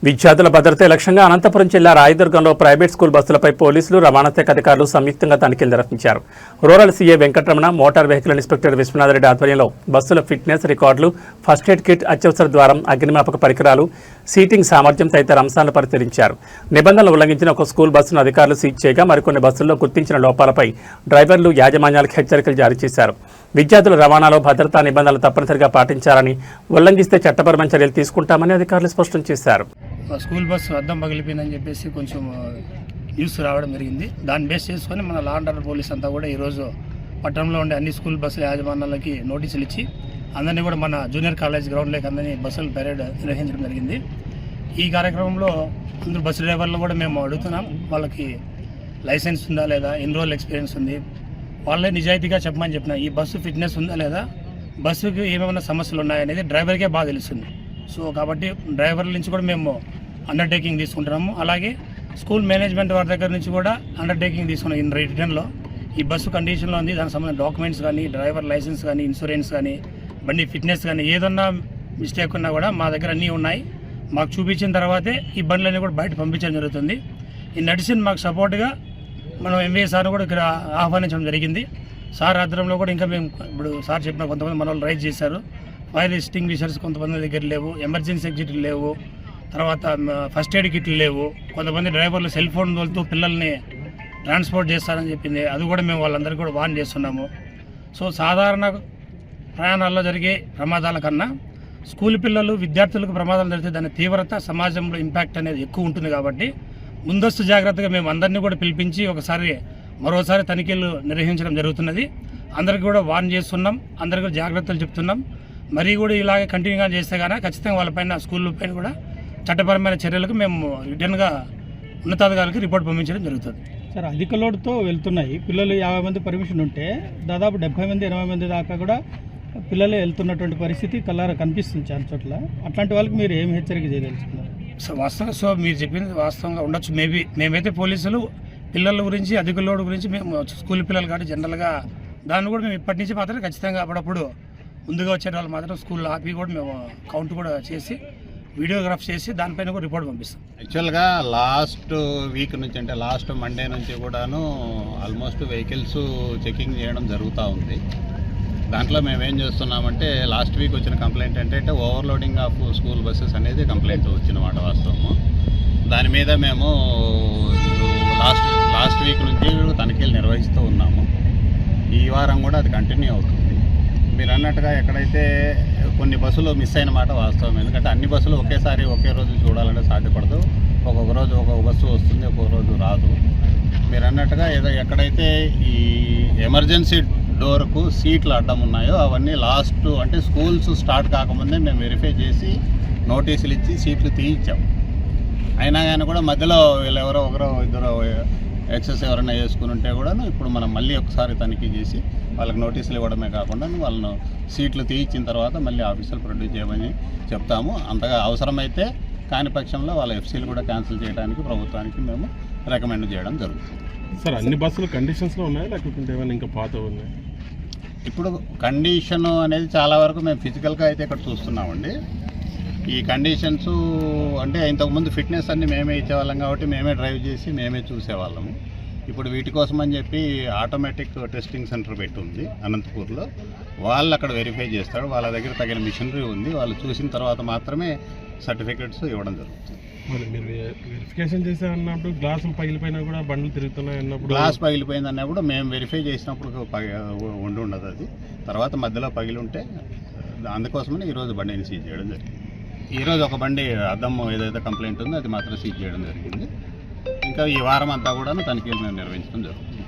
విద్యార్థుల భద్రత లక్ష్యంగా అనంతపురం జిల్లా రాయదుర్గంలో ప్రైవేట్ స్కూల్ బస్సులపై పోలీసులు రవాణా శాఖ అధికారులు సంయుక్తంగా తనిఖీలు నిర్వహించారు. Rural CA Venkataramana, motor vehicle inspector Viswanatha Reddy ఆధ్వర్యంలో బస్సుల ఫిట్నెస్ రికార్డులు, ఫస్ట్ ఎయిడ్ కిట్, అత్యవసర ద్వారం, అగ్నిమాపక పరికరాలు, సీటింగ్ సామర్థ్యం తదితర అంశాలను పరిశీలించారు. నిబంధనలు ఉల్లంఘించిన ఒక స్కూల్ బస్సును అధికారులు సీజ్ చేయగా మరికొన్ని బస్సుల్లో గుర్తించిన లోపాలపై డ్రైవర్లు, యాజమాన్యాలకు హెచ్చరికలు జారీ చేశారు. విద్యార్థుల రవాణాలో భద్రతా నిబంధనలు తప్పనిసరిగా పాటించాలని, ఉల్లంఘిస్తే చట్టపరమైన చర్యలు తీసుకుంటామని అధికారులు స్పష్టం చేశారు. స్కూల్ బస్సు అద్దం పగిలిపోయిందని చెప్పేసి కొంచెం న్యూస్ రావడం జరిగింది. దాన్ని బేస్ చేసుకొని మన లా అండ్ ఆర్డర్ పోలీస్ అంతా కూడా ఈరోజు పట్టణంలో ఉండే అన్ని స్కూల్ బస్సుల యాజమాన్యాలకి నోటీసులు ఇచ్చి అందరినీ కూడా మన జూనియర్ కాలేజ్ గ్రౌండ్లోకి అందరినీ బస్సులు పెరేడ్ నిర్వహించడం జరిగింది. ఈ కార్యక్రమంలో అందరూ బస్సు డ్రైవర్లు కూడా మేము అడుగుతున్నాం, వాళ్ళకి లైసెన్స్ ఉందా లేదా, ఎన్ని రోజులు ఎక్స్పీరియన్స్ ఉంది, వాళ్ళే నిజాయితీగా చెప్పమని చెప్పిన. ఈ బస్సు ఫిట్నెస్ ఉందా లేదా, బస్సుకి ఏమైనా సమస్యలు ఉన్నాయనేది డ్రైవర్కే బాగా తెలుస్తుంది. సో కాబట్టి డ్రైవర్ల నుంచి కూడా మేము అండర్టేకింగ్ తీసుకుంటున్నాము. అలాగే స్కూల్ మేనేజ్మెంట్ వారి దగ్గర నుంచి కూడా అండర్టేకింగ్ తీసుకున్నాం. ఇన్ రిటర్న్లో ఈ బస్సు కండిషన్లో ఉంది, దానికి సంబంధించిన డాక్యుమెంట్స్ కానీ, డ్రైవర్ లైసెన్స్ కానీ, ఇన్సూరెన్స్ కానీ, బండి ఫిట్నెస్ కానీ, ఏదన్నా మిస్టేక్ ఉన్నా కూడా మా దగ్గర అన్నీ ఉన్నాయి. మాకు చూపించిన తర్వాతే ఈ బండ్లన్నీ కూడా బయట పంపించడం జరుగుతుంది. ఇన్ అడిషన్ మాకు సపోర్ట్గా మనం ఎంవీఏ సార్ని కూడా ఇక్కడ ఆహ్వానించడం జరిగింది. సార్ ఆధ్వర్యంలో కూడా ఇంకా మేము ఇప్పుడు సార్ చెప్పిన కొంతమంది మన వాళ్ళు రైజ్ చేశారు. ఫైర్ ఎక్స్టింగ్విషర్స్ కొంతమంది దగ్గర లేవు, ఎమర్జెన్సీ ఎగ్జిట్లు లేవు, తర్వాత ఫస్ట్ ఎయిడ్ కిట్లు లేవు. కొంతమంది డ్రైవర్లు సెల్ ఫోన్ తోలుతూ పిల్లల్ని ట్రాన్స్పోర్ట్ చేస్తారని చెప్పింది, అది కూడా మేము వాళ్ళందరికీ కూడా వార్న్ చేస్తున్నాము. సో సాధారణ ప్రయాణాల్లో జరిగే ప్రమాదాల కన్నా స్కూల్ పిల్లలు, విద్యార్థులకు ప్రమాదాలు జరిగితే దాని తీవ్రత, సమాజంలో ఇంపాక్ట్ అనేది ఎక్కువ ఉంటుంది. కాబట్టి ముందస్తు జాగ్రత్తగా మేము అందరినీ కూడా పిలిపించి మరోసారి తనిఖీలు నిర్వహించడం జరుగుతున్నది. అందరికీ కూడా వార్న్ చేస్తున్నాం, అందరికీ కూడా జాగ్రత్తలు చెప్తున్నాం. మరీ కూడా ఇలాగే కంటిన్యూగా చేస్తే కానీ ఖచ్చితంగా వాళ్ళపైన, స్కూల్ పైన కూడా చట్టపరమైన చర్యలకు మేము రిటర్న్గా ఉన్నతాధికారులకు రిపోర్ట్ పంపించడం జరుగుతుంది. సార్, అధిక లోడ్తో వెళ్తున్నాయి పిల్లలు. 50 మంది పర్మిషన్ ఉంటే దాదాపు 70 మంది, 80 మంది దాకా కూడా పిల్లలు వెళ్తున్నటువంటి పరిస్థితి కల్లారా కనిపిస్తుంది చాలా చోట్ల. అట్లాంటి వాళ్ళకి మీరు ఏమి హెచ్చరిక చేయదలుచుకున్నారు? సో మీరు చెప్పింది వాస్తవంగా ఉండొచ్చు. మేమైతే పోలీసులు పిల్లల గురించి, అధిక లోడ్ గురించి మేము స్కూల్ పిల్లలు కాబట్టి జనరల్గా దాన్ని కూడా మేము ఇప్పటి నుంచి మాత్రం ఖచ్చితంగా అప్పుడప్పుడు ముందుగా వచ్చే వాళ్ళు మాత్రం స్కూల్లో ఆపి కూడా మేము కౌంట్ కూడా చేసి, వీడియోగ్రాఫ్ చేసి దానిపైన కూడా రిపోర్ట్ పంపిస్తాం. యాక్చువల్గా లాస్ట్ వీక్ నుంచి, అంటే లాస్ట్ మండే నుంచి కూడాను ఆల్మోస్ట్ వెహికల్స్ చెకింగ్ చేయడం జరుగుతూ ఉంది. దాంట్లో మేమేం చేస్తున్నామంటే, లాస్ట్ వీక్ వచ్చిన కంప్లైంట్ ఏంటంటే ఓవర్లోడింగ్ ఆఫ్ స్కూల్ బస్సెస్ అనేది కంప్లైంట్ వచ్చిన మాట వాస్తవము. దాని మీద మేము లాస్ట్ వీక్ నుంచి తనిఖీలు నిర్వహిస్తూ ఉన్నాము. ఈ వారం కూడా అది కంటిన్యూ అవుతుంది. మీరు అన్నట్టుగా ఎక్కడైతే కొన్ని బస్సులు మిస్ అయిన మాట వాస్తవం. ఎందుకంటే అన్ని బస్సులు ఒకేసారి ఒకే రోజు చూడాలంటే సాధ్యపడదు. ఒక్కొక్క రోజు ఒక్కొక్క బస్సు వస్తుంది, ఒక్కొక్క రోజు రాదు. మీరు అన్నట్టుగా ఎక్కడైతే ఈ ఎమర్జెన్సీ డోర్కు సీట్లు అడ్డం ఉన్నాయో అవన్నీ లాస్ట్, అంటే స్కూల్స్ స్టార్ట్ కాకముందే మేము వెరిఫై చేసి నోటీసులు ఇచ్చి సీట్లు తీయించాం. అయినా కానీ కూడా మధ్యలో వీళ్ళు ఒకరో ఇద్దరు ఎక్సెస్ ఎవరైనా వేసుకుని ఉంటే కూడా ఇప్పుడు మనం మళ్ళీ ఒకసారి తనిఖీ చేసి వాళ్ళకి నోటీసులు ఇవ్వడమే కాకుండా వాళ్ళను సీట్లు తీయించిన తర్వాత మళ్ళీ ఆఫీసులు ప్రొడ్యూస్ చేయమని చెప్తాము. అంతగా అవసరమైతే కాని పక్షంలో వాళ్ళ ఎఫ్సీలు కూడా క్యాన్సిల్ చేయడానికి ప్రభుత్వానికి మేము రికమెండ్ చేయడం జరుగుతుంది. సార్, అన్ని బస్సులు కండిషన్స్లో ఉన్నాయా లేకపోతే ఏమైనా ఇంకా పాత ఉన్నాయి? ఇప్పుడు కండిషన్ అనేది చాలా వరకు మేము ఫిజికల్గా అయితే ఇక్కడ చూస్తున్నామండి. ఈ కండిషన్స్ అంటే ఇంతకుముందు ఫిట్నెస్ అన్ని మేమే ఇచ్చేవాళ్ళం కాబట్టి మేమే డ్రైవ్ చేసి మేమే చూసేవాళ్ళము. ఇప్పుడు వీటి కోసం అని చెప్పి ఆటోమేటిక్ టెస్టింగ్ సెంటర్ పెట్టి ఉంది అనంతపూర్లో. వాళ్ళు అక్కడ వెరిఫై చేస్తాడు, వాళ్ళ దగ్గర తగిన మిషనరీ ఉంది. వాళ్ళు చూసిన తర్వాత మాత్రమే సర్టిఫికెట్స్ ఇవ్వడం జరుగుతుంది. మరి మీరు వెరిఫికేషన్ చేసే అన్నప్పుడు గ్లాసులు పగిలిపోయినా కూడా బండ్లు తిరుగుతున్నాయి అన్నప్పుడు, గ్లాస్ పగిలిపోయింది అన్నప్పుడు మేము వెరిఫై చేసినప్పుడు ఉండదు. అది తర్వాత మధ్యలో పగిలి ఉంటే అందుకోసమని ఈరోజు బండిని సీజ్ చేయడం జరిగింది. ఈరోజు ఒక బండి అద్దం ఏదైతే కంప్లైంట్ ఉందో అది మాత్రం సీజ్ చేయడం జరిగింది. ఇంకా ఈ వారం అంతా కూడా తనిఖీలు మేము నిర్వహించడం జరుగుతుంది.